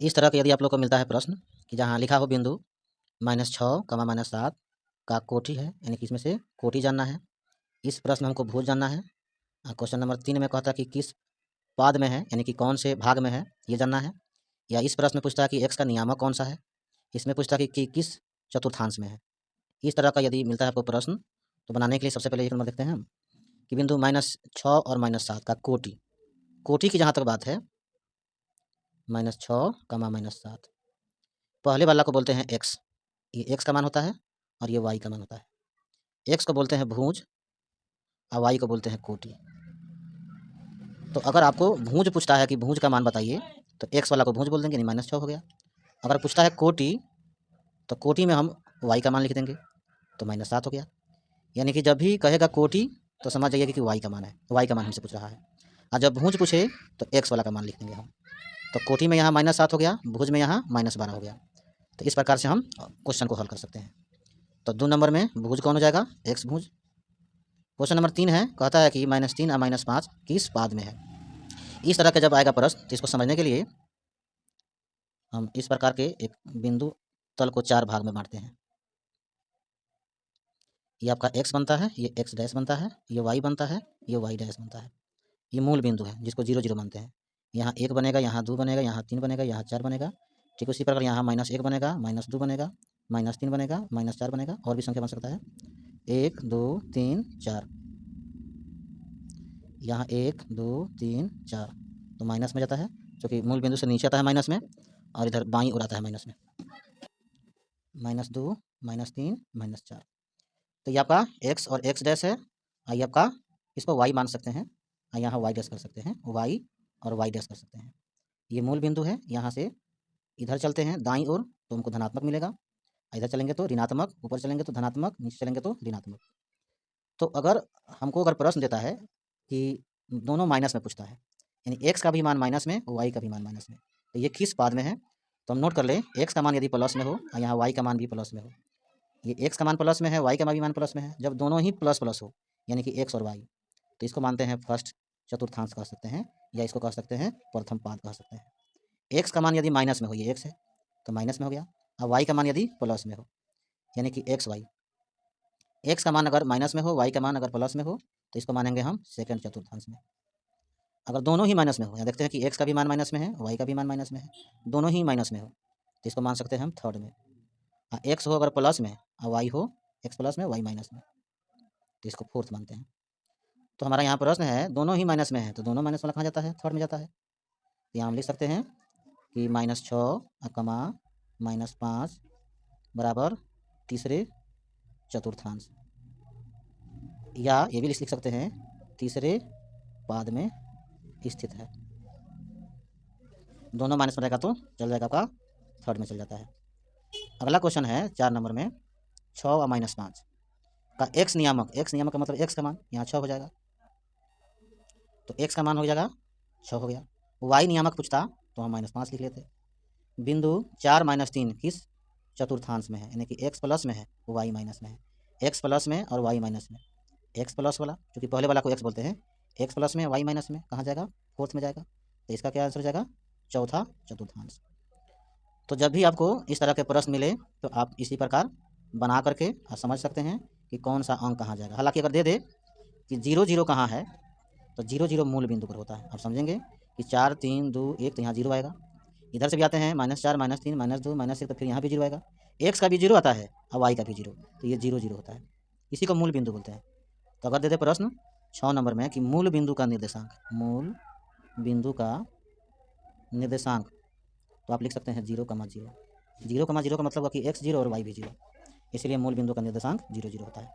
इस तरह का यदि आप लोग को मिलता है प्रश्न कि जहाँ लिखा हो बिंदु -6, -7 का कोटि है, यानी कि इसमें से कोटि जानना है। इस प्रश्न में हमको भुज जानना है। क्वेश्चन नंबर 3 में कहता है कि किस पाद में है, यानी कि कौन से भाग में है, ये जानना है। या इस प्रश्न में पूछता है कि x का नियामक कौन सा है। इसमें पूछता है कि किस चतुर्थांश में है। इस तरह का यदि मिलता है आपको प्रश्न, तो बनाने के लिए सबसे पहले एक नंबर देखते हैं हम कि बिंदु -6 और -7 का कोटि। कोटि की जहाँ तक बात है, -6, -7, पहले वाला को बोलते हैं x। ये x का मान होता है और ये y का मान होता है। x को बोलते हैं भुज और y को बोलते हैं कोटि। तो अगर आपको भुज पूछता है कि भुज का मान बताइए, तो x वाला को भुज बोल देंगे, यानी -6 हो गया। अगर पूछता है कोटि, तो कोटि में हम y का मान लिख देंगे, तो -7 हो गया। यानी कि जब भी कहेगा कोटि तो समझ जाइए कि y का मान है, y का मान हमसे पूछ रहा है। और जब भुज पूछे तो x वाला का मान लिख देंगे हम। तो कोटि में यहाँ -7 हो गया, भुज में यहाँ -12 हो गया। तो इस प्रकार से हम क्वेश्चन को हल कर सकते हैं। तो 2 नंबर में भुज कौन हो जाएगा, x भुज। क्वेश्चन नंबर 3 है, कहता है कि -3 और -5 किस पाद में है। इस तरह का जब आएगा प्रश्न, तो इसको समझने के लिए हम इस प्रकार के एक बिंदु तल को 4 भाग में बांटते हैं। ये आपका x बनता है, ये x डैश बनता है, ये y बनता है, ये y डैश बनता है। ये मूल बिंदु है जिसको 0 0 मानते हैं। यहाँ 1 बनेगा, यहाँ 2 बनेगा, यहाँ 3 बनेगा, यहाँ 4 बनेगा। ठीक उसी प्रकार यहाँ -1 बनेगा, -2 बनेगा, -3 बनेगा, -4 बनेगा, और भी संख्या बन सकता है। 1 2 3 4, यहाँ 1 2 3 4, तो माइनस में जाता है, क्योंकि मूल बिंदु से नीचे आता है माइनस में, और इधर बाईं ओर आता है माइनस में। -2 -3 -4, तो ये आपका x और x डैश है। ये आपका, इसको y मान सकते हैं, यहाँ y डैश कर सकते हैं, y और y डैश कर सकते हैं। ये मूल बिंदु है। यहाँ से इधर चलते हैं दाईं ओर तो हमको धनात्मक मिलेगा, इधर चलेंगे तो ऋणात्मक, ऊपर चलेंगे तो धनात्मक, नीचे चलेंगे तो ऋणात्मक। तो अगर हमको प्रश्न देता है कि दोनों माइनस में पूछता है, यानी x का भी मान माइनस में, y का भी मान माइनस में, तो ये किस पाद में है, तो हम नोट कर लें, x का मान यदि प्लस में हो और यहाँ y का मान भी प्लस में हो। ये x का मान प्लस में है, y का भी मान प्लस में है। जब दोनों ही प्लस प्लस हो, यानी कि x और y, तो इसको मानते हैं फर्स्ट चतुर्थांश कह सकते हैं, या इसको कह सकते हैं प्रथम पाद कह सकते हैं। x का मान यदि माइनस में हो, ये x है तो माइनस में हो गया, और y का मान यदि प्लस में हो, यानी कि एक्स वाई। एक्स का मान अगर माइनस में हो, वाई का मान अगर प्लस में हो, तो इसको मानेंगे हम सेकंड चतुर्थांश में। अगर दोनों ही माइनस में हो, या देखते हैं कि एक्स का भी मान माइनस में है, वाई का भी मान माइनस में है, दोनों ही माइनस में हो, तो इसको मान सकते हैं हम थर्ड में। एक्स हो अगर प्लस में और वाई हो, एक्स प्लस में वाई माइनस में, तो इसको फोर्थ मानते हैं। तो हमारा यहाँ प्रश्न है दोनों ही माइनस में है, तो दोनों माइनस वाला कहाँ जाता है, थर्ड में जाता है। तो यहाँ हम लिख सकते हैं कि -6, -5 बराबर तीसरे चतुर्थांश, या ये भी लिख सकते हैं तीसरे पाद में स्थित है। दोनों माइनस में रहेगा तो चल जाएगा आपका थर्ड में चल जाता है। अगला क्वेश्चन है 4 नंबर में, 6 और -5 का x नियामक। x नियामक का मतलब x का मान, यहाँ 6 हो जाएगा, तो x का मान हो जाएगा 6 हो गया। y नियामक पूछता तो हम -5 लिख लेते। बिंदु 4 -3 किस चतुर्थांश में है, यानी कि x प्लस में है, y माइनस में है, x प्लस में और y माइनस में। x प्लस वाला, क्योंकि पहले वाला को x बोलते हैं, x प्लस में y माइनस में कहाँ जाएगा, फोर्थ में जाएगा, तो इसका क्या आंसर हो जाएगा, चौथा चतुर्थांश। तो जब भी आपको इस तरह के प्रश्न मिले, तो आप इसी प्रकार बना करके समझ सकते हैं कि कौन सा अंक कहाँ जाएगा। हालांकि अगर दे दे कि 0 0 कहाँ है, तो 0 0 मूल बिंदु पर होता है। आप समझेंगे कि 4 3 2 1, तो यहाँ 0 आएगा। इधर से भी आते हैं -4 -3 -2 -1, तो फिर यहाँ भी 0 आएगा। एक्स का भी 0 आता है और वाई का भी 0, तो ये 0 0 होता है। इसी को मूल बिंदु बोलते हैं। तो अगर दे दे प्रश्न 6 नंबर में कि मूल बिंदु का निर्देशांक, मूल बिंदु का निर्देशांक, तो आप लिख सकते हैं 0, 0, 0, 0 का मतलब हुआ कि x 0 और y भी 0, इसलिए मूल बिंदु का निर्देशांक 0 0 होता है।